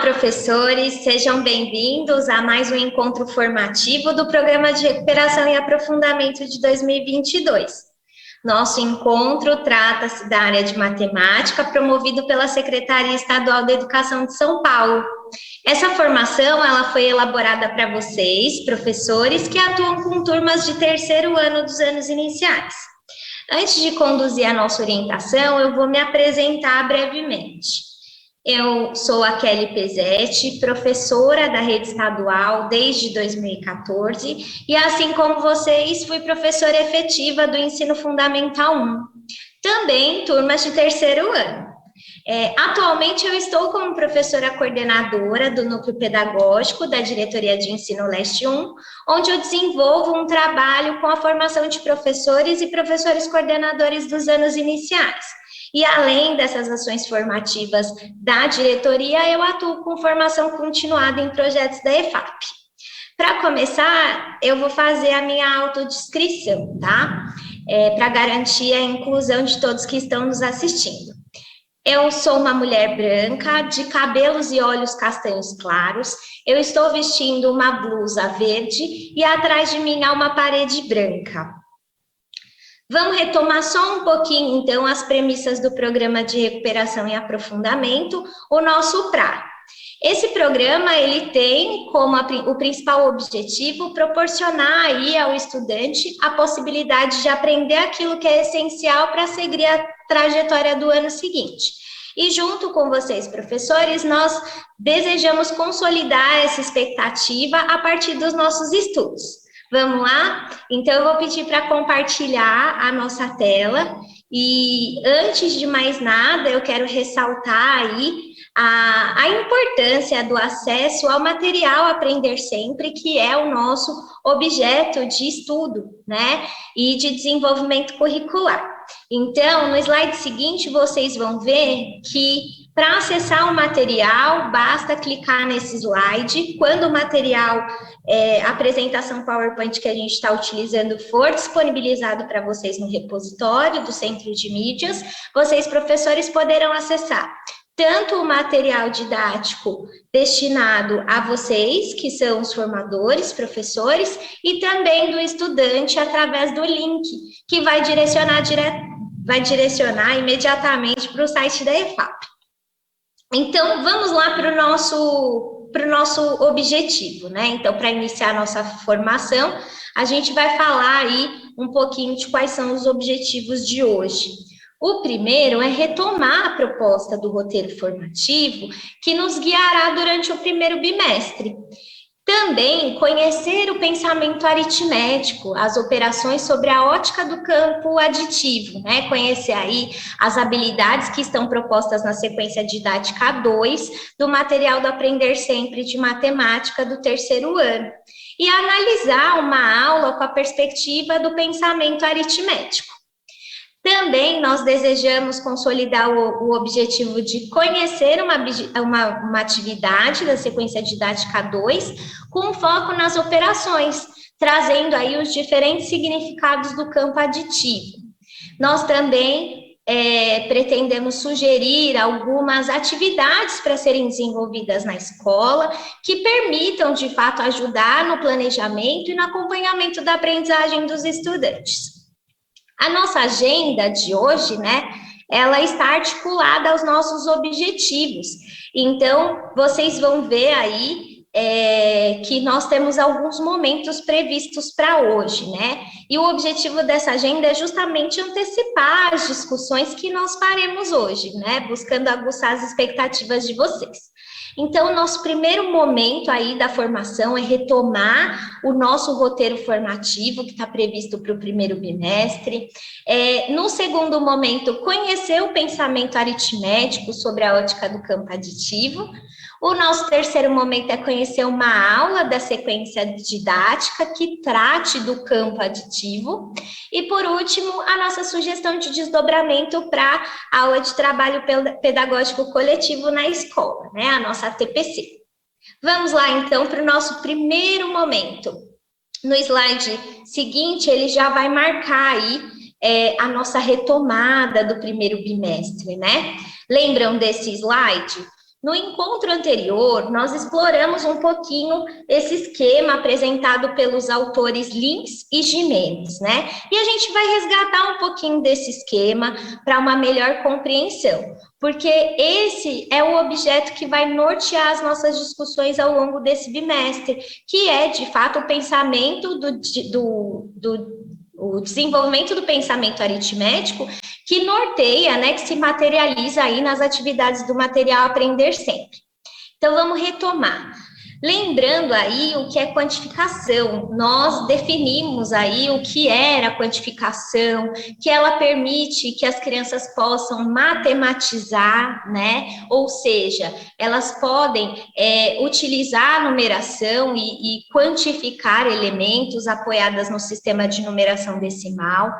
professores, sejam bem-vindos a mais um encontro formativo do Programa de Recuperação e Aprofundamento de 2022. Nosso encontro trata-se da área de matemática, promovido pela Secretaria Estadual da Educação de São Paulo. Essa formação ela foi elaborada para vocês, professores, que atuam com turmas de terceiro ano dos anos iniciais. Antes de conduzir a nossa orientação, eu vou me apresentar brevemente. Eu sou a Kelly Pesetti, professora da rede estadual desde 2014, e assim como vocês, fui professora efetiva do Ensino Fundamental 1, também turmas de terceiro ano. Atualmente eu estou como professora coordenadora do Núcleo Pedagógico da Diretoria de Ensino Leste 1, onde eu desenvolvo um trabalho com a formação de professores e professores coordenadores dos anos iniciais. E além dessas ações formativas da diretoria, eu atuo com formação continuada em projetos da EFAP. Para começar, eu vou fazer a minha autodescrição, tá? Para garantir a inclusão de todos que estão nos assistindo. Eu sou uma mulher branca, de cabelos e olhos castanhos claros. Eu estou vestindo uma blusa verde e atrás de mim há uma parede branca. Vamos retomar só um pouquinho, então, as premissas do Programa de Recuperação e Aprofundamento, o nosso PRA. Esse programa, ele tem como o principal objetivo proporcionar aí ao estudante a possibilidade de aprender aquilo que é essencial para seguir a trajetória do ano seguinte. E junto com vocês, professores, nós desejamos consolidar essa expectativa a partir dos nossos estudos. Vamos lá? Então, eu vou pedir para compartilhar a nossa tela e, antes de mais nada, eu quero ressaltar aí a importância do acesso ao material Aprender Sempre, que é o nosso objeto de estudo, né, e de desenvolvimento curricular. Então, no slide seguinte, vocês vão ver que para acessar o material, basta clicar nesse slide. Quando o material, a apresentação PowerPoint que a gente está utilizando for disponibilizado para vocês no repositório do Centro de Mídias, vocês, professores, poderão acessar tanto o material didático destinado a vocês, que são os formadores, professores, e também do estudante através do link, que vai direcionar imediatamente para o site da EFAP. Então, vamos lá para o nosso objetivo, né? Então, para iniciar a nossa formação, a gente vai falar aí um pouquinho de quais são os objetivos de hoje. O primeiro é retomar a proposta do roteiro formativo que nos guiará durante o primeiro bimestre. Também conhecer o pensamento aritmético, as operações sobre a ótica do campo aditivo, né? Conhecer aí as habilidades que estão propostas na sequência didática 2 do material do Aprender Sempre de Matemática do terceiro ano. E analisar uma aula com a perspectiva do pensamento aritmético. Também nós desejamos consolidar o objetivo de conhecer uma atividade da sequência didática 2, com foco nas operações, trazendo aí os diferentes significados do campo aditivo. Nós também pretendemos sugerir algumas atividades para serem desenvolvidas na escola, que permitam, de fato, ajudar no planejamento e no acompanhamento da aprendizagem dos estudantes. A nossa agenda de hoje, né, ela está articulada aos nossos objetivos. Então, vocês vão ver aí que nós temos alguns momentos previstos para hoje, né? E o objetivo dessa agenda é justamente antecipar as discussões que nós faremos hoje, né? Buscando aguçar as expectativas de vocês. Então, o nosso primeiro momento aí da formação é retomar o nosso roteiro formativo, que está previsto para o primeiro bimestre. No segundo momento, conhecer o pensamento aritmético sobre a ótica do campo aditivo. O nosso terceiro momento é conhecer uma aula da sequência didática que trate do campo aditivo. E, por último, a nossa sugestão de desdobramento para a aula de trabalho pedagógico coletivo na escola, né? A nossa TPC. Vamos lá, então, para o nosso primeiro momento. No slide seguinte, ele já vai marcar aí a nossa retomada do primeiro bimestre, né? Lembram desse slide? No encontro anterior, nós exploramos um pouquinho esse esquema apresentado pelos autores Lins e Gimenez, né? E a gente vai resgatar um pouquinho desse esquema para uma melhor compreensão, porque esse é o objeto que vai nortear as nossas discussões ao longo desse bimestre, que é, de fato, o pensamento o desenvolvimento do pensamento aritmético que norteia, né, que se materializa aí nas atividades do material Aprender Sempre. Então, vamos retomar. Lembrando aí o que é quantificação, nós definimos aí o que era a quantificação, que ela permite que as crianças possam matematizar, né? Ou seja, elas podem utilizar a numeração e quantificar elementos apoiadas no sistema de numeração decimal,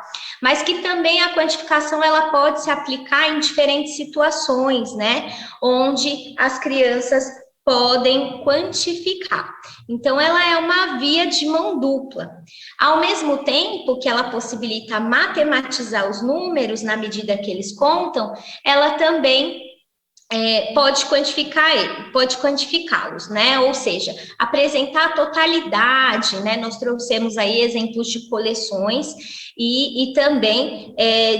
mas que também a quantificação ela pode se aplicar em diferentes situações, né? Onde as crianças podem quantificar. Então, ela é uma via de mão dupla. Ao mesmo tempo que ela possibilita matematizar os números na medida que eles contam, ela também pode quantificá-los, né? Ou seja, apresentar a totalidade, né? Nós trouxemos aí exemplos de coleções e também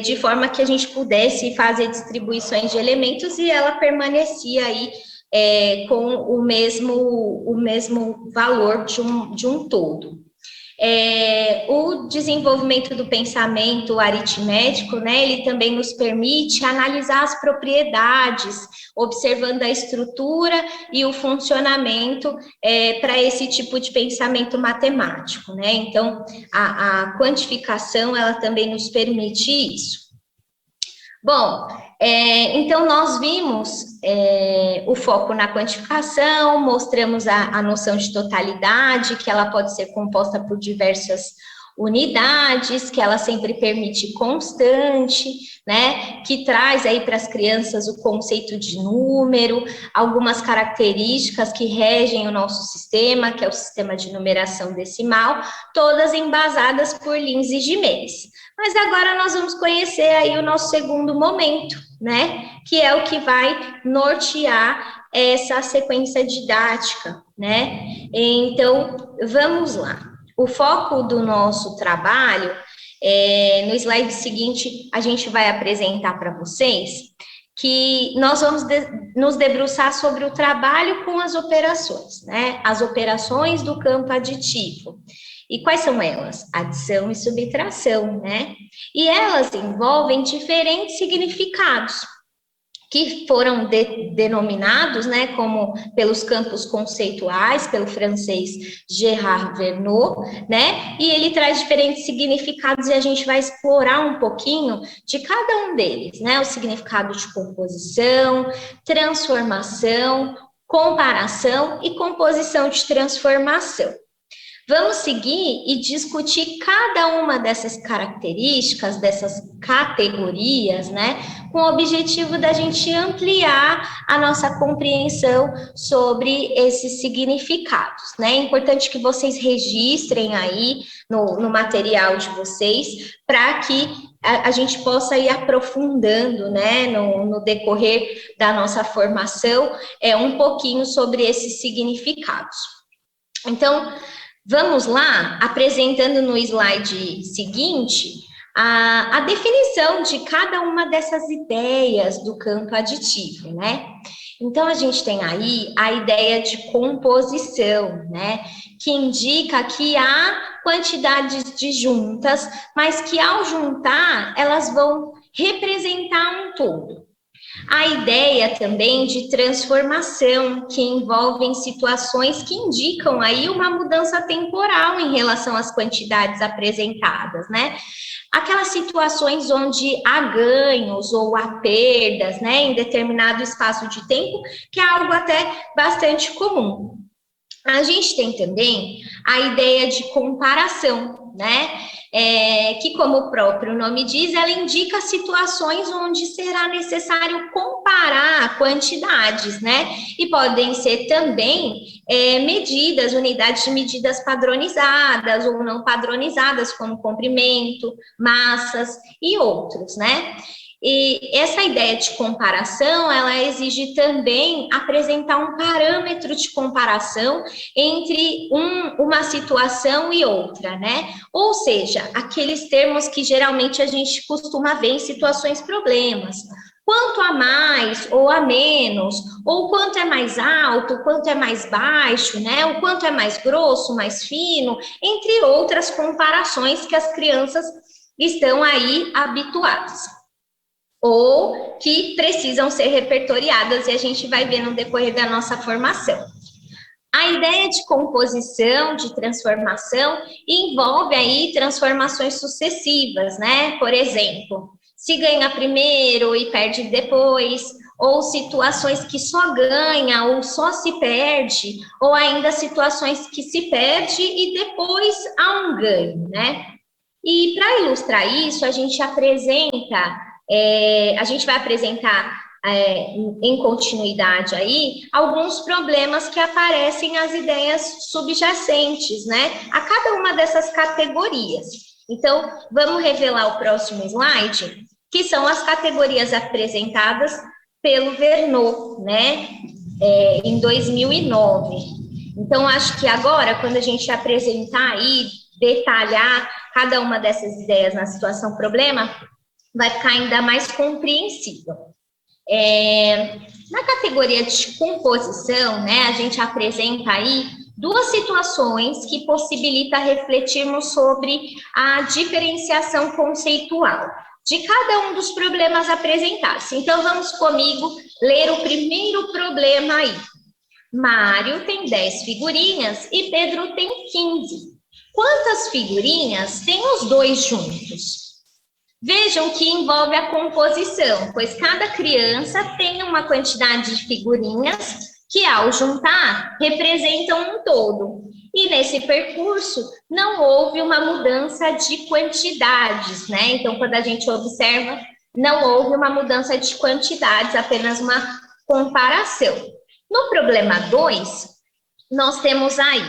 de forma que a gente pudesse fazer distribuições de elementos e ela permanecia aí com o mesmo valor de um todo. O desenvolvimento do pensamento aritmético, né, ele também nos permite analisar as propriedades, observando a estrutura e o funcionamento para esse tipo de pensamento matemático, né? Então, a quantificação, ela também nos permite isso. Bom, então nós vimos o foco na quantificação, mostramos a noção de totalidade, que ela pode ser composta por diversas unidades, que ela sempre permite constante, né, que traz aí para as crianças o conceito de número, algumas características que regem o nosso sistema, que é o sistema de numeração decimal, todas embasadas por Lins e Gimenez. Mas agora nós vamos conhecer aí o nosso segundo momento, né, que é o que vai nortear essa sequência didática, né? Então, vamos lá. O foco do nosso trabalho, no slide seguinte, a gente vai apresentar para vocês que nós vamos nos debruçar sobre o trabalho com as operações, né? As operações do campo aditivo. E quais são elas? Adição e subtração, né? E elas envolvem diferentes significados, que foram denominados, né, como pelos campos conceituais, pelo francês Gérard Verneau, né, e ele traz diferentes significados e a gente vai explorar um pouquinho de cada um deles, né, o significado de composição, transformação, comparação e composição de transformação. Vamos seguir e discutir cada uma dessas características, dessas categorias, né, com o objetivo da gente ampliar a nossa compreensão sobre esses significados, né? É importante que vocês registrem aí no material de vocês, para que a gente possa ir aprofundando, né, no decorrer da nossa formação, um pouquinho sobre esses significados. Então, vamos lá, apresentando no slide seguinte a definição de cada uma dessas ideias do campo aditivo, né? Então, a gente tem aí a ideia de composição, né? Que indica que há quantidades disjuntas, mas que ao juntar, elas vão representar um todo. A ideia também de transformação, que envolvem situações que indicam aí uma mudança temporal em relação às quantidades apresentadas, né? Aquelas situações onde há ganhos ou há perdas, né, em determinado espaço de tempo, que é algo até bastante comum. A gente tem também a ideia de comparação, né? Que, como o próprio nome diz, ela indica situações onde será necessário comparar comparar quantidades, né? E podem ser também medidas, unidades de medidas padronizadas ou não padronizadas, como comprimento, massas e outros, né? E essa ideia de comparação, ela exige também apresentar um parâmetro de comparação entre uma situação e outra, né? Ou seja, aqueles termos que geralmente a gente costuma ver em situações problemas. Quanto a mais ou a menos, ou quanto é mais alto, quanto é mais baixo, né? O quanto é mais grosso, mais fino, entre outras comparações que as crianças estão aí habituadas, ou que precisam ser repertoriadas, e a gente vai ver no decorrer da nossa formação. A ideia de composição, de transformação, envolve aí transformações sucessivas, né? Por exemplo, se ganha primeiro e perde depois, ou situações que só ganha ou só se perde, ou ainda situações que se perde e depois há um ganho, né? E para ilustrar isso, a gente vai apresentar em continuidade aí alguns problemas que aparecem as ideias subjacentes, né, a cada uma dessas categorias. Então, vamos revelar o próximo slide, que são as categorias apresentadas pelo Verneau, né, em 2009. Então, acho que agora, quando a gente apresentar aí, detalhar cada uma dessas ideias na situação problema, vai ficar ainda mais compreensível. Na categoria de composição, né, a gente apresenta aí duas situações que possibilitam refletirmos sobre a diferenciação conceitual de cada um dos problemas apresentados. Então, vamos comigo ler o primeiro problema aí. Mário tem 10 figurinhas e Pedro tem 15. Quantas figurinhas tem os dois juntos? Vejam que envolve a composição, pois cada criança tem uma quantidade de figurinhas que, ao juntar, representam um todo. E nesse percurso, não houve uma mudança de quantidades, né? Então, quando a gente observa, não houve uma mudança de quantidades, apenas uma comparação. No problema 2, nós temos aí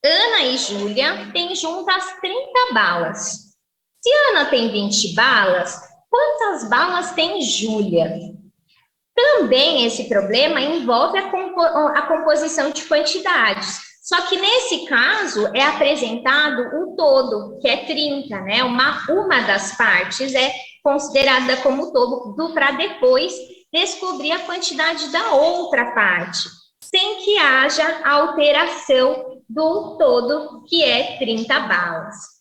Ana e Júlia têm juntas 30 balas. Se Ana tem 20 balas, quantas balas tem Júlia? Também esse problema envolve a composição de quantidades. Só que nesse caso é apresentado um todo, que é 30, né? Uma das partes é considerada como todo, para depois descobrir a quantidade da outra parte, sem que haja alteração do todo, que é 30 balas.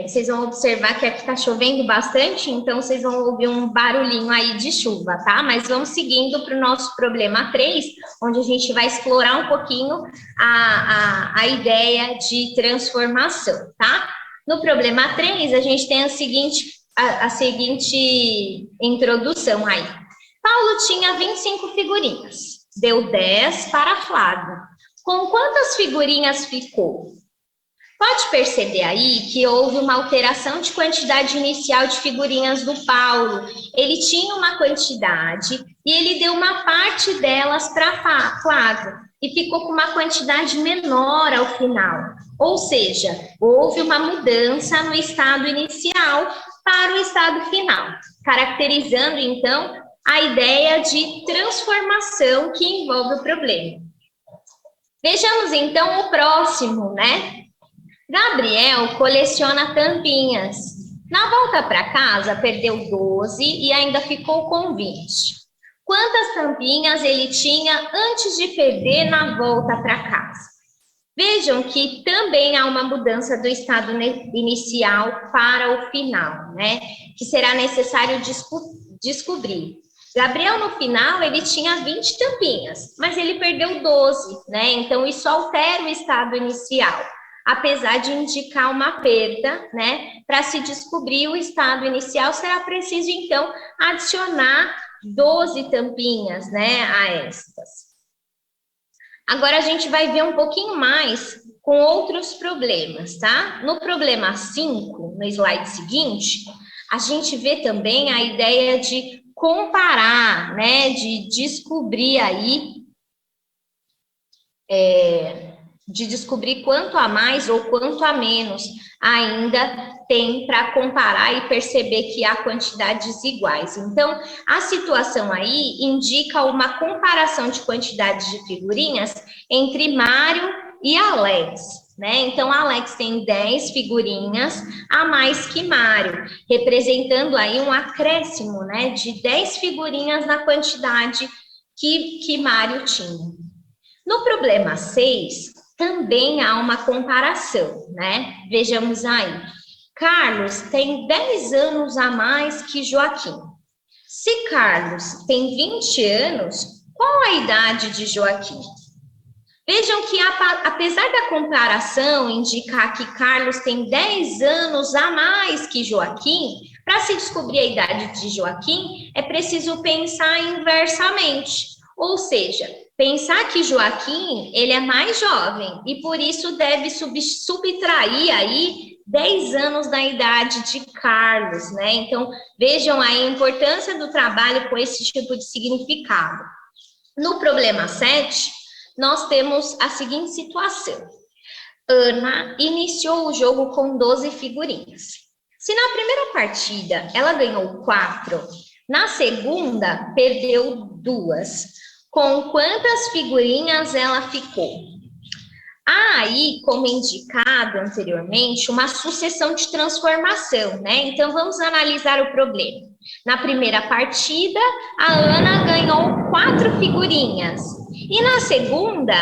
Vocês vão observar que aqui está chovendo bastante, então vocês vão ouvir um barulhinho aí de chuva, tá? Mas vamos seguindo para o nosso problema 3, onde a gente vai explorar um pouquinho a ideia de transformação, tá? No problema 3, a gente tem a seguinte introdução aí. Paulo tinha 25 figurinhas, deu 10 para Flávio. Com quantas figurinhas ficou? Pode perceber aí que houve uma alteração de quantidade inicial de figurinhas do Paulo. Ele tinha uma quantidade e ele deu uma parte delas para Flávio e ficou com uma quantidade menor ao final. Ou seja, houve uma mudança no estado inicial para o estado final, caracterizando então a ideia de transformação que envolve o problema. Vejamos então o próximo, né? Gabriel coleciona tampinhas. Na volta para casa, perdeu 12 e ainda ficou com 20. Quantas tampinhas ele tinha antes de perder na volta para casa? Vejam que também há uma mudança do estado inicial para o final, né? Que será necessário descobrir. Gabriel, no final, ele tinha 20 tampinhas, mas ele perdeu 12, né? Então, isso altera o estado inicial, apesar de indicar uma perda, né? Para se descobrir o estado inicial, será preciso, então, adicionar 12 tampinhas, né, a estas. Agora, a gente vai ver um pouquinho mais com outros problemas, tá? No problema 5, no slide seguinte, a gente vê também a ideia de comparar, né, de descobrir aí, de descobrir quanto a mais ou quanto a menos ainda tem para comparar e perceber que há quantidades iguais. Então, a situação aí indica uma comparação de quantidades de figurinhas entre Mário e Alex, né? Então, Alex tem 10 figurinhas a mais que Mário, representando aí um acréscimo, né, de 10 figurinhas na quantidade que Mário tinha. No problema 6, também há uma comparação, né? Vejamos aí. Carlos tem 10 anos a mais que Joaquim. Se Carlos tem 20 anos, qual a idade de Joaquim? Vejam que, apesar da comparação indicar que Carlos tem 10 anos a mais que Joaquim, para se descobrir a idade de Joaquim, é preciso pensar inversamente. Ou seja, pensar que Joaquim, ele é mais jovem e por isso deve subtrair aí 10 anos da idade de Carlos, né? Então, vejam aí a importância do trabalho com esse tipo de significado. No problema 7, nós temos a seguinte situação. Ana iniciou o jogo com 12 figurinhas. Se na primeira partida ela ganhou 4, na segunda perdeu 2. Com quantas figurinhas ela ficou? Há aí, como indicado anteriormente, uma sucessão de transformação, né? Então, vamos analisar o problema. Na primeira partida, a Ana ganhou 4 figurinhas. E na segunda,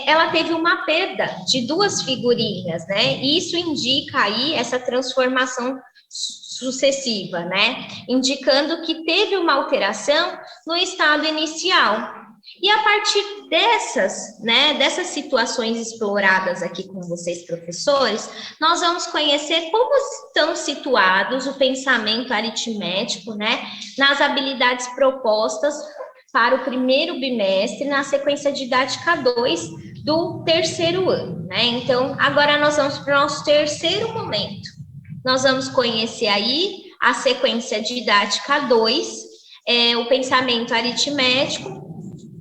ela teve uma perda de 2 figurinhas, né? E isso indica aí essa transformação sucessiva, né? Indicando que teve uma alteração no estado inicial. E a partir dessas situações exploradas aqui com vocês, professores, nós vamos conhecer como estão situados o pensamento aritmético, né, nas habilidades propostas para o primeiro bimestre, na sequência didática 2 do terceiro ano, né? Então, agora nós vamos para o nosso terceiro momento. Nós vamos conhecer aí a sequência didática 2, o pensamento aritmético,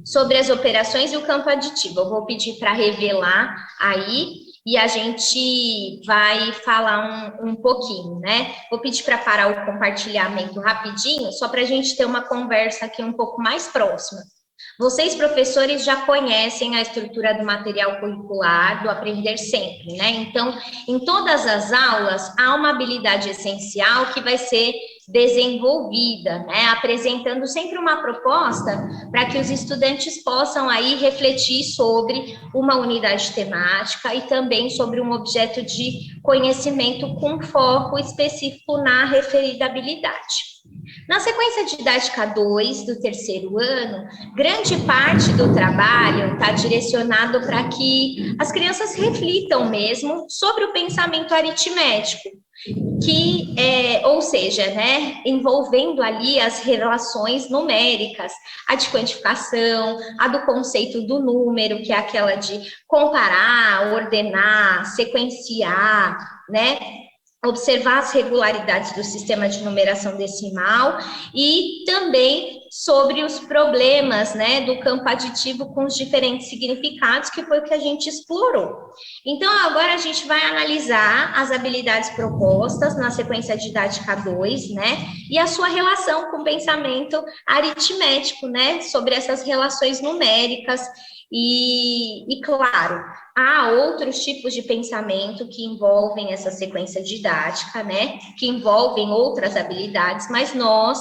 sobre as operações e o campo aditivo. Eu vou pedir para revelar aí e a gente vai falar um pouquinho, né? Vou pedir para parar o compartilhamento rapidinho, só para a gente ter uma conversa aqui um pouco mais próxima. Vocês, professores, já conhecem a estrutura do material curricular, do Aprender Sempre, né? Então, em todas as aulas, há uma habilidade essencial que vai ser desenvolvida, né? Apresentando sempre uma proposta para que os estudantes possam aí refletir sobre uma unidade temática e também sobre um objeto de conhecimento com foco específico na referida habilidade. Na sequência didática 2 do terceiro ano, grande parte do trabalho está direcionado para que as crianças reflitam mesmo sobre o pensamento aritmético, ou seja, né, envolvendo ali as relações numéricas, a de quantificação, a do conceito do número, que é aquela de comparar, ordenar, sequenciar, né, observar as regularidades do sistema de numeração decimal e também sobre os problemas, né, do campo aditivo com os diferentes significados, que foi o que a gente explorou. Então, agora a gente vai analisar as habilidades propostas na sequência didática 2, né, e a sua relação com o pensamento aritmético, né, sobre essas relações numéricas e claro, há outros tipos de pensamento que envolvem essa sequência didática, né, que envolvem outras habilidades, mas nós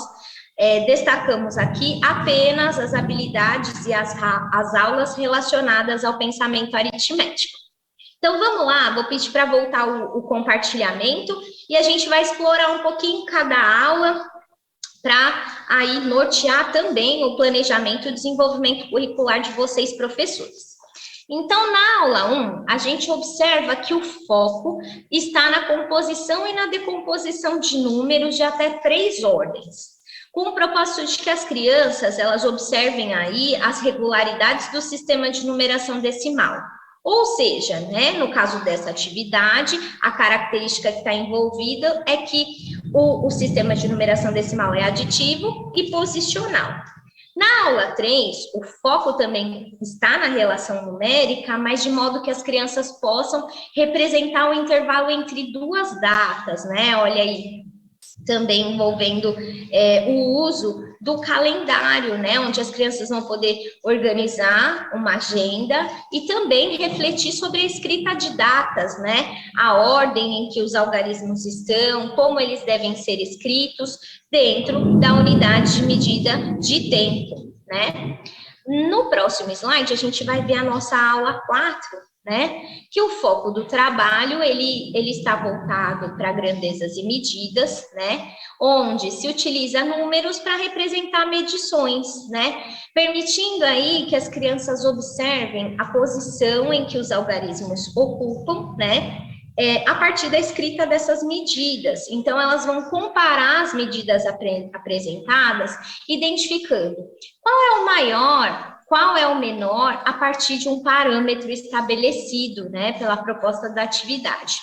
destacamos aqui apenas as habilidades e as aulas relacionadas ao pensamento aritmético. Então, vamos lá, vou pedir para voltar o compartilhamento e a gente vai explorar um pouquinho cada aula para aí nortear também o planejamento e o desenvolvimento curricular de vocês, professores. Então, na aula 1, a gente observa que o foco está na composição e na decomposição de números de até 3 ordens, com o propósito de que as crianças, elas observem aí as regularidades do sistema de numeração decimal. Ou seja, né, no caso dessa atividade, a característica que está envolvida é que O sistema de numeração decimal é aditivo e posicional. Na aula 3, o foco também está na relação numérica, mas de modo que as crianças possam representar o intervalo entre duas datas, né? Olha aí, também envolvendo o uso do calendário, né, onde as crianças vão poder organizar uma agenda e também refletir sobre a escrita de datas, né, a ordem em que os algarismos estão, como eles devem ser escritos dentro da unidade de medida de tempo, né. No próximo slide, a gente vai ver a nossa aula 4, né? Que o foco do trabalho, ele está voltado para grandezas e medidas, né? Onde se utiliza números para representar medições, né? Permitindo aí que as crianças observem a posição em que os algarismos ocupam, né? A partir da escrita dessas medidas. Então, elas vão comparar as medidas apresentadas, identificando qual é o maior, qual é o menor, a partir de um parâmetro estabelecido, né, pela proposta da atividade.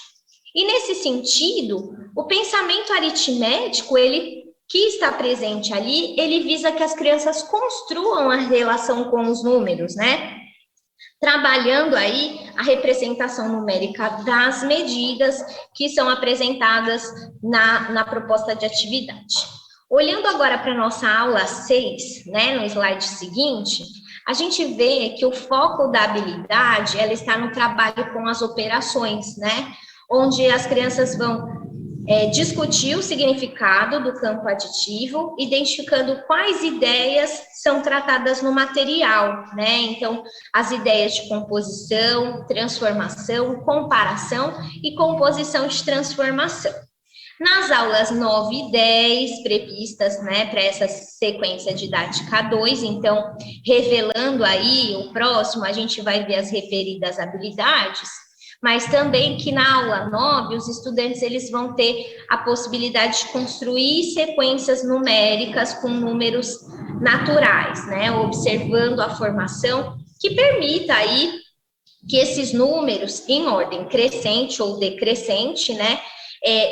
E nesse sentido, o pensamento aritmético, ele que está presente ali, ele visa que as crianças construam a relação com os números, né? Trabalhando aí a representação numérica das medidas que são apresentadas na proposta de atividade. Olhando agora para a nossa aula 6, né, no slide seguinte, a gente vê que o foco da habilidade, ela está no trabalho com as operações, né, onde as crianças vão discutir o significado do campo aditivo, identificando quais ideias são tratadas no material, né? Então, as ideias de composição, transformação, comparação e composição de transformação. Nas aulas 9 e 10, previstas, né, para essa sequência didática 2, então, revelando aí o próximo, a gente vai ver as referidas habilidades, mas também que na aula 9, os estudantes eles vão ter a possibilidade de construir sequências numéricas com números naturais, né, observando a formação que permita aí que esses números em ordem crescente ou decrescente, né,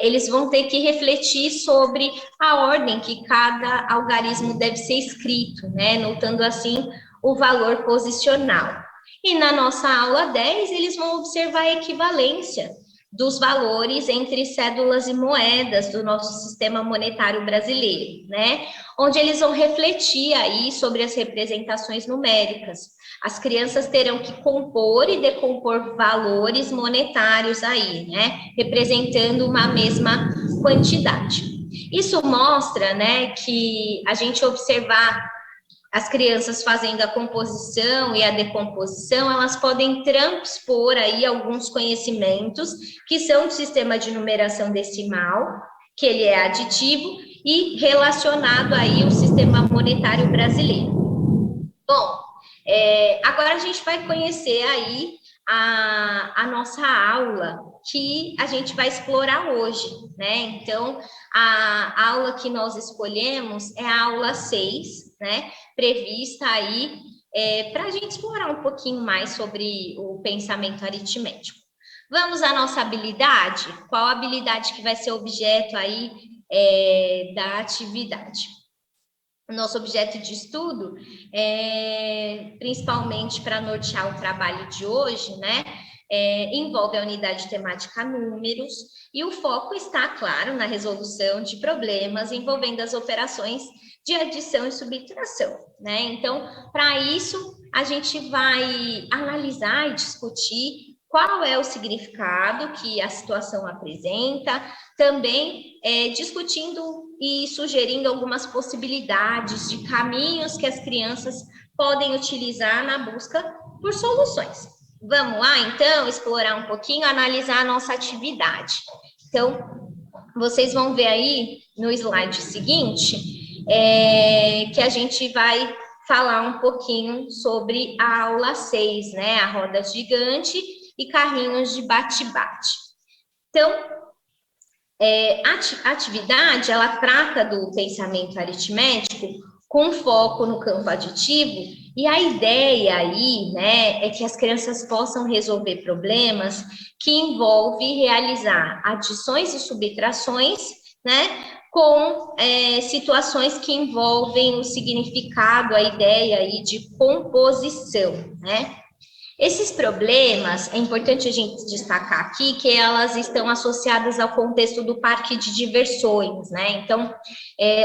eles vão ter que refletir sobre a ordem que cada algarismo deve ser escrito, né, notando assim o valor posicional. E na nossa aula 10, eles vão observar a equivalência dos valores entre cédulas e moedas do nosso sistema monetário brasileiro, né? Onde eles vão refletir aí sobre as representações numéricas. As crianças terão que compor e decompor valores monetários aí, né? Representando uma mesma quantidade. Isso mostra, né, que a gente observar as crianças fazendo a composição e a decomposição, elas podem transpor aí alguns conhecimentos que são do sistema de numeração decimal, que ele é aditivo, e relacionado aí ao sistema monetário brasileiro. Bom, agora a gente vai conhecer aí a nossa aula que a gente vai explorar hoje, né? Então, a aula que nós escolhemos é a aula 6, né? Prevista aí para a gente explorar um pouquinho mais sobre o pensamento aritmético. Vamos à nossa habilidade? Qual a habilidade que vai ser objeto aí da atividade? O nosso objeto de estudo, principalmente para nortear o trabalho de hoje, né? Envolve a unidade temática números, e o foco está, claro, na resolução de problemas envolvendo as operações de adição e subtração, né? Então, para isso, a gente vai analisar e discutir qual é o significado que a situação apresenta, também discutindo e sugerindo algumas possibilidades de caminhos que as crianças podem utilizar na busca por soluções. Vamos lá, então, explorar um pouquinho, analisar a nossa atividade. Então, vocês vão ver aí no slide seguinte que a gente vai falar um pouquinho sobre a aula 6, né? A roda gigante e carrinhos de bate-bate. Então, a atividade, ela trata do pensamento aritmético com foco no campo aditivo, e a ideia aí, né, é que as crianças possam resolver problemas que envolvem realizar adições e subtrações né, com situações que envolvem o significado, a ideia aí de composição, né? Esses problemas, é importante a gente destacar aqui que elas estão associadas ao contexto do parque de diversões, né? Então,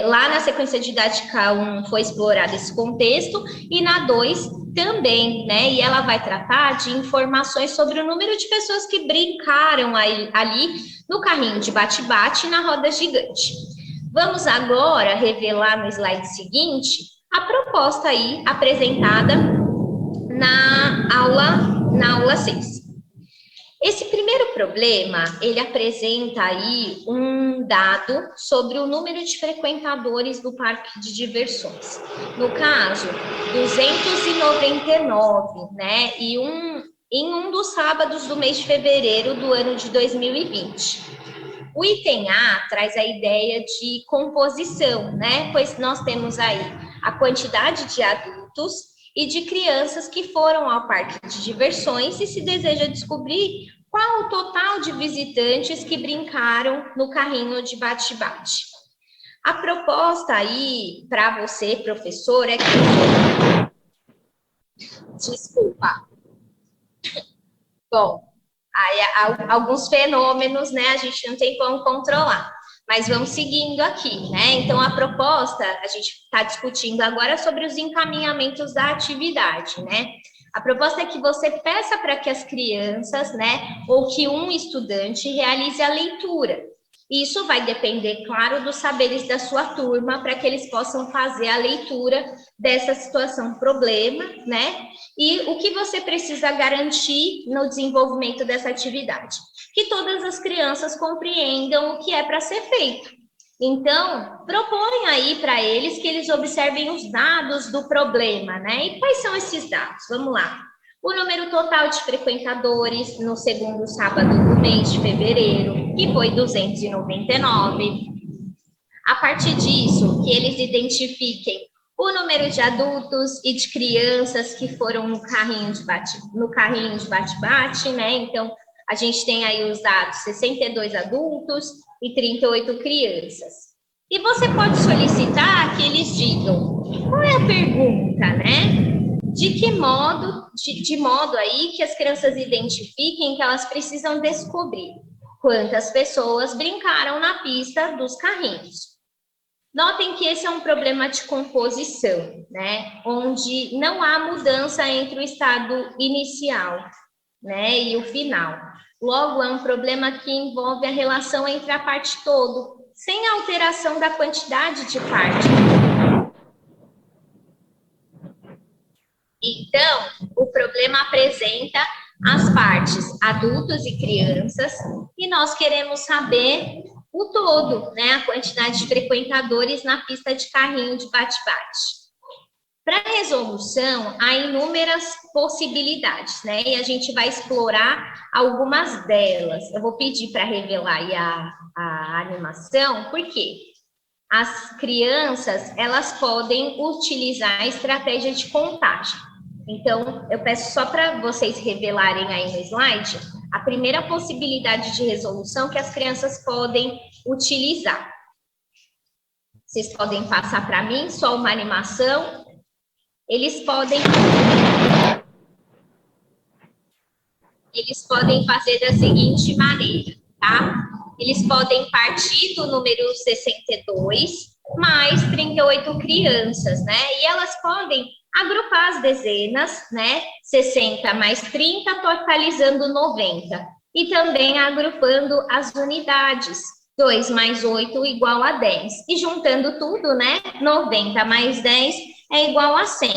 lá na sequência didática 1 foi explorado esse contexto, e na 2 também, né? E ela vai tratar de informações sobre o número de pessoas que brincaram ali no carrinho de bate-bate e na roda gigante. Vamos agora revelar no slide seguinte a proposta aí apresentada na aula 6. Esse primeiro problema, ele apresenta aí um dado sobre o número de frequentadores do parque de diversões. No caso, 299, né? E em um dos sábados do mês de fevereiro do ano de 2020. O item A traz a ideia de composição, né? Pois nós temos aí a quantidade de adultos e de crianças que foram ao parque de diversões e se deseja descobrir qual o total de visitantes que brincaram no carrinho de bate-bate. A proposta aí para você, professor, é que... Desculpa. Bom, aí alguns fenômenos, né, a gente não tem como controlar. Mas vamos seguindo aqui, né? Então, a proposta, a gente está discutindo agora sobre os encaminhamentos da atividade, né? A proposta é que você peça para que as crianças, né, ou que um estudante realize a leitura. Isso vai depender, claro, dos saberes da sua turma, para que eles possam fazer a leitura dessa situação problema, né? E o que você precisa garantir no desenvolvimento dessa atividade? Que todas as crianças compreendam o que é para ser feito. Então, propõe aí para eles que eles observem os dados do problema, né? E quais são esses dados? Vamos lá. O número total de frequentadores no segundo sábado do mês de fevereiro, que foi 299. A partir disso, que eles identifiquem o número de adultos e de crianças que foram no carrinho de bate-bate, né? Então, a gente tem aí os dados 62 adultos e 38 crianças. E você pode solicitar que eles digam qual é a pergunta, né? De modo aí que as crianças identifiquem que elas precisam descobrir quantas pessoas brincaram na pista dos carrinhos. Notem que esse é um problema de composição, né? Onde não há mudança entre o estado inicial, né, e o final. Logo, é um problema que envolve a relação entre a parte todo, sem alteração da quantidade de parte. Então, o problema apresenta as partes adultos e crianças, e nós queremos saber o todo, né, a quantidade de frequentadores na pista de carrinho de bate-bate. Para a resolução, há inúmeras possibilidades, né? E a gente vai explorar algumas delas. Eu vou pedir para revelar aí a animação, porque as crianças, elas podem utilizar a estratégia de contagem. Então, eu peço só para vocês revelarem aí no slide a primeira possibilidade de resolução que as crianças podem utilizar. Vocês podem passar para mim só uma animação. Eles podem fazer da seguinte maneira, tá? Eles podem partir do número 62 mais 38 crianças, né? E elas podem agrupar as dezenas, né? 60 mais 30, totalizando 90. E também agrupando as unidades. 2 mais 8 igual a 10. E juntando tudo, né? 90 mais 10 é igual a 100.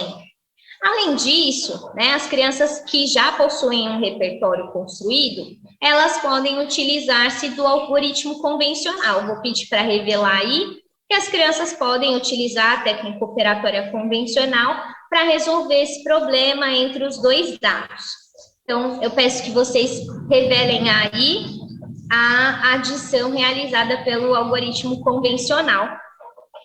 Além disso, né, as crianças que já possuem um repertório construído, elas podem utilizar-se do algoritmo convencional. Vou pedir para revelar aí que as crianças podem utilizar a técnica operatória convencional para resolver esse problema entre os dois dados. Então, eu peço que vocês revelem aí a adição realizada pelo algoritmo convencional,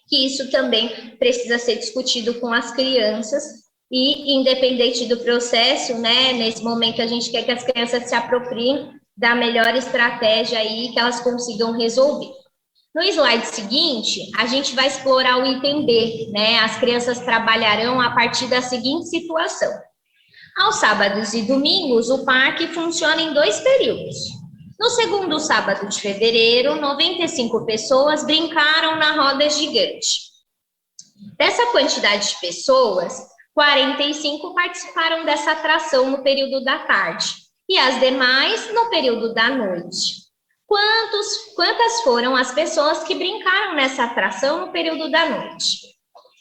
que isso também precisa ser discutido com as crianças, e independente do processo, né, nesse momento a gente quer que as crianças se apropriem da melhor estratégia aí, que elas consigam resolver. No slide seguinte, a gente vai explorar o item B, né? As crianças trabalharão a partir da seguinte situação. Aos sábados e domingos, o parque funciona em 2 períodos. No segundo sábado de fevereiro, 95 pessoas brincaram na roda gigante. Dessa quantidade de pessoas, 45 participaram dessa atração no período da tarde e as demais no período da noite. Quantas foram as pessoas que brincaram nessa atração no período da noite?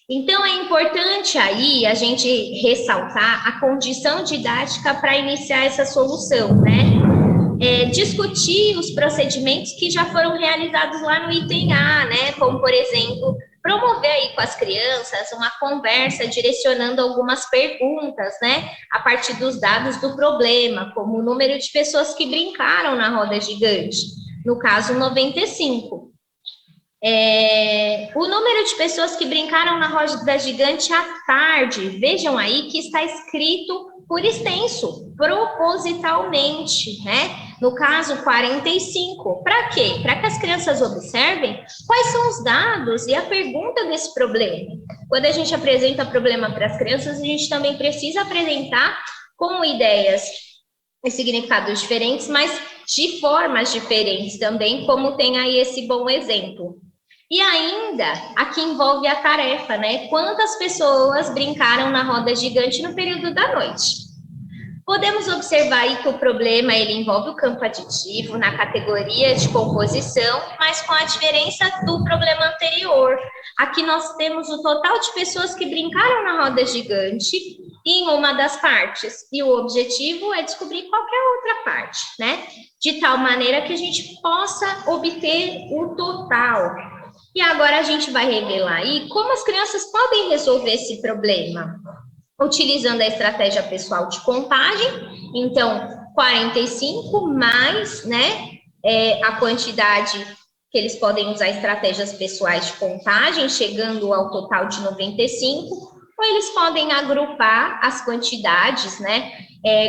Então, é importante aí a gente ressaltar a condição didática para iniciar essa solução, né? Discutir os procedimentos que já foram realizados lá no item A, né? Como, por exemplo, promover aí com as crianças uma conversa direcionando algumas perguntas, né? A partir dos dados do problema, como o número de pessoas que brincaram na roda gigante, no caso, 95. O número de pessoas que brincaram na roda gigante à tarde, vejam aí que está escrito por extenso, propositalmente, né? No caso, 45. Para quê? Para que as crianças observem quais são os dados e a pergunta desse problema. Quando a gente apresenta problema para as crianças, a gente também precisa apresentar com ideias e significados diferentes, mas de formas diferentes também, como tem aí esse bom exemplo. E ainda, aqui envolve a tarefa, né? Quantas pessoas brincaram na roda gigante no período da noite? Podemos observar aí que o problema, ele envolve o campo aditivo na categoria de composição, mas com a diferença do problema anterior. Aqui nós temos o total de pessoas que brincaram na roda gigante em uma das partes, e o objetivo é descobrir qualquer outra parte, né? De tal maneira que a gente possa obter o total. E agora a gente vai revelar aí como as crianças podem resolver esse problema. Utilizando a estratégia pessoal de contagem, então, 45 mais, né, a quantidade que eles podem usar estratégias pessoais de contagem, chegando ao total de 95, ou eles podem agrupar as quantidades, né,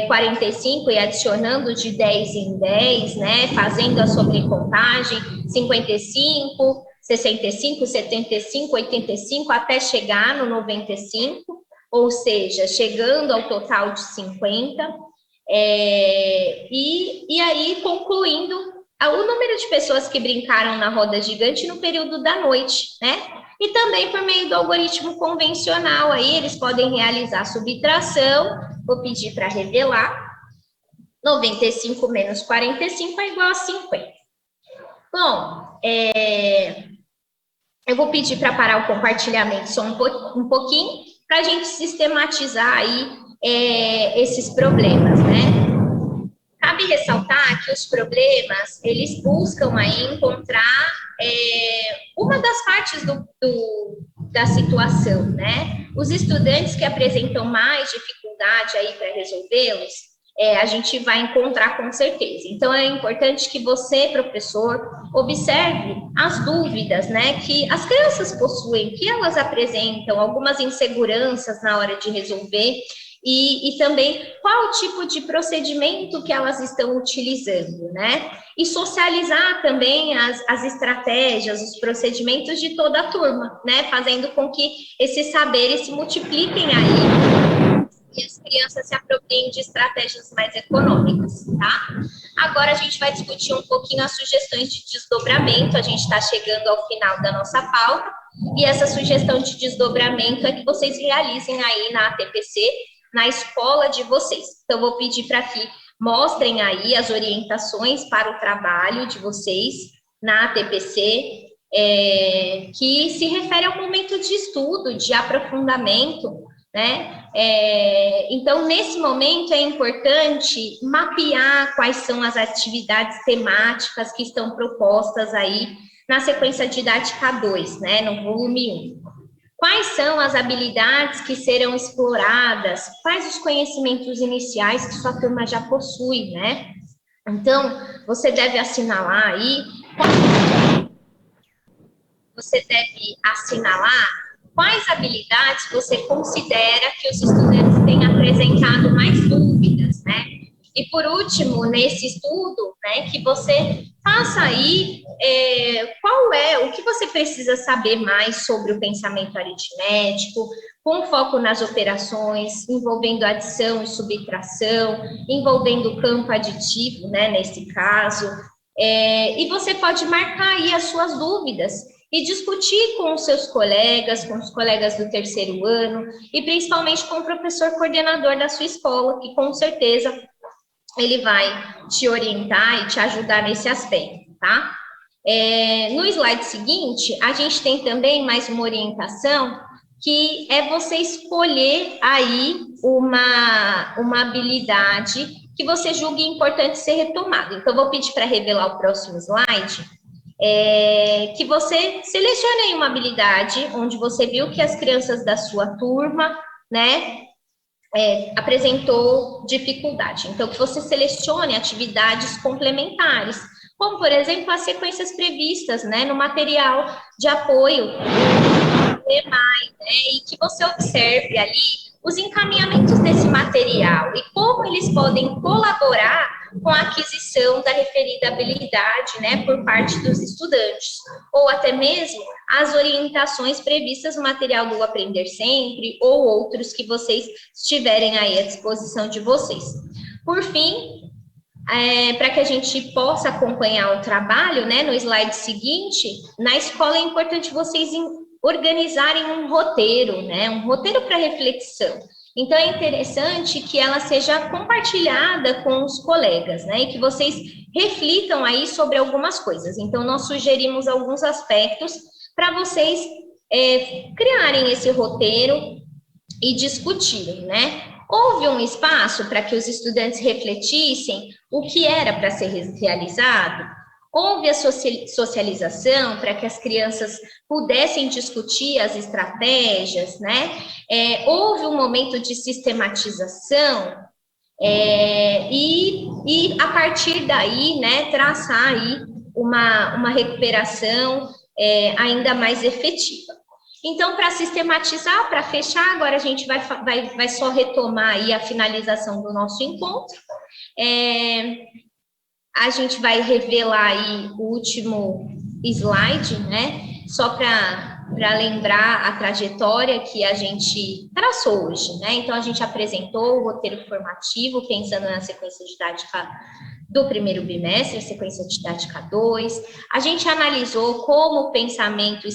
45 e adicionando de 10 em 10, né, fazendo a sobrecontagem, 55, 65, 75, 85, até chegar no 95, ou seja, chegando ao total de 50, e aí concluindo o número de pessoas que brincaram na roda gigante no período da noite, né? E também por meio do algoritmo convencional, aí eles podem realizar a subtração, vou pedir para revelar, 95 menos 45 é igual a 50. Bom, eu vou pedir para parar o compartilhamento só um pouquinho, para a gente sistematizar aí esses problemas, né? Cabe ressaltar que os problemas, eles buscam aí encontrar uma das partes da situação, né? Os estudantes que apresentam mais dificuldade aí para resolvê-los, a gente vai encontrar com certeza. Então, é importante que você, professor, observe as dúvidas, né, que as crianças possuem, que elas apresentam, algumas inseguranças na hora de resolver, e também qual tipo de procedimento que elas estão utilizando, né? E socializar também as estratégias, os procedimentos de toda a turma, né? Fazendo com que esses saberes se multipliquem aí e as crianças se apropriem de estratégias mais econômicas, tá? Agora a gente vai discutir um pouquinho as sugestões de desdobramento, a gente está chegando ao final da nossa pauta, e essa sugestão de desdobramento é que vocês realizem aí na ATPC, na escola de vocês. Então, vou pedir para que mostrem aí as orientações para o trabalho de vocês na ATPC, que se refere ao momento de estudo, de aprofundamento, né? Então, nesse momento, é importante mapear quais são as atividades temáticas que estão propostas aí na sequência didática 2, né? No volume 1. Quais são as habilidades que serão exploradas? Quais os conhecimentos iniciais que sua turma já possui, né? Então, você deve assinalar aí, quais habilidades você considera que os estudantes têm apresentado mais dúvidas, né? E, por último, nesse estudo, né, que você faça aí qual o que você precisa saber mais sobre o pensamento aritmético, com foco nas operações, envolvendo adição e subtração, envolvendo o campo aditivo, né, nesse caso, e você pode marcar aí as suas dúvidas e discutir com os seus colegas, com os colegas do terceiro ano, e principalmente com o professor coordenador da sua escola, que com certeza ele vai te orientar e te ajudar nesse aspecto, tá? No slide seguinte, a gente tem também mais uma orientação, que é você escolher aí uma habilidade que você julgue importante ser retomada. Então, eu vou pedir para revelar o próximo slide, que você selecione aí uma habilidade onde você viu que as crianças da sua turma, né, apresentou dificuldade. Então, que você selecione atividades complementares, como, por exemplo, as sequências previstas, né, no material de apoio, e que você observe ali os encaminhamentos desse material e como eles podem colaborar com a aquisição da referida habilidade, né, por parte dos estudantes, ou até mesmo as orientações previstas no material do Aprender Sempre, ou outros que vocês tiverem aí à disposição de vocês. Por fim, para que a gente possa acompanhar o trabalho, né, no slide seguinte, na escola é importante vocês organizarem um roteiro, né, um roteiro para reflexão. Então, é interessante que ela seja compartilhada com os colegas, né, e que vocês reflitam aí sobre algumas coisas. Então, nós sugerimos alguns aspectos para vocês criarem esse roteiro e discutirem, né? Houve um espaço para que os estudantes refletissem o que era para ser realizado? Houve a socialização para que as crianças pudessem discutir as estratégias, né? Houve um momento de sistematização e a partir daí, né, traçar aí uma recuperação ainda mais efetiva. Então, para sistematizar, para fechar, agora a gente vai só retomar aí a finalização do nosso encontro. A gente vai revelar aí o último slide, né? Só para lembrar a trajetória que a gente traçou hoje, né? Então, a gente apresentou o roteiro formativo, pensando na sequência didática do primeiro bimestre, a sequência didática 2. A gente analisou como o pensamento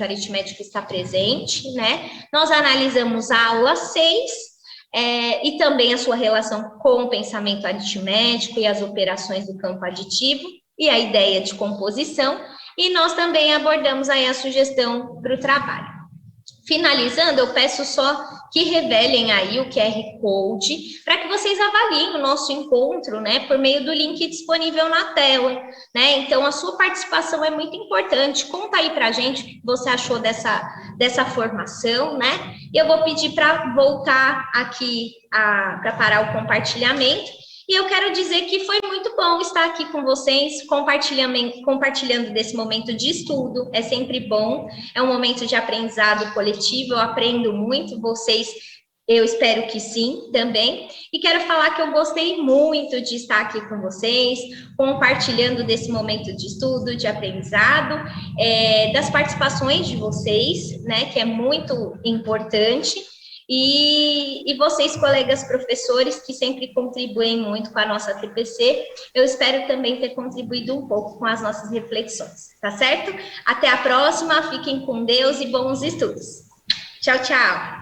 aritmético está presente, né? Nós analisamos a aula 6, e também a sua relação com o pensamento aritmético e as operações do campo aditivo e a ideia de composição, e nós também abordamos aí a sugestão para o trabalho. Finalizando, eu peço só que revelem aí o QR Code para que vocês avaliem o nosso encontro, né, por meio do link disponível na tela, né? Então, a sua participação é muito importante. Conta aí para a gente o que você achou dessa formação, né? E eu vou pedir para voltar aqui para parar o compartilhamento. E eu quero dizer que foi muito bom estar aqui com vocês, compartilhando desse momento de estudo. É sempre bom, é um momento de aprendizado coletivo, eu aprendo muito, vocês, eu espero que sim, também. E quero falar que eu gostei muito de estar aqui com vocês, compartilhando desse momento de estudo, de aprendizado, das participações de vocês, né, que é muito importante. E vocês, colegas professores, que sempre contribuem muito com a nossa TPC, eu espero também ter contribuído um pouco com as nossas reflexões, tá certo? Até a próxima, fiquem com Deus e bons estudos. Tchau, tchau!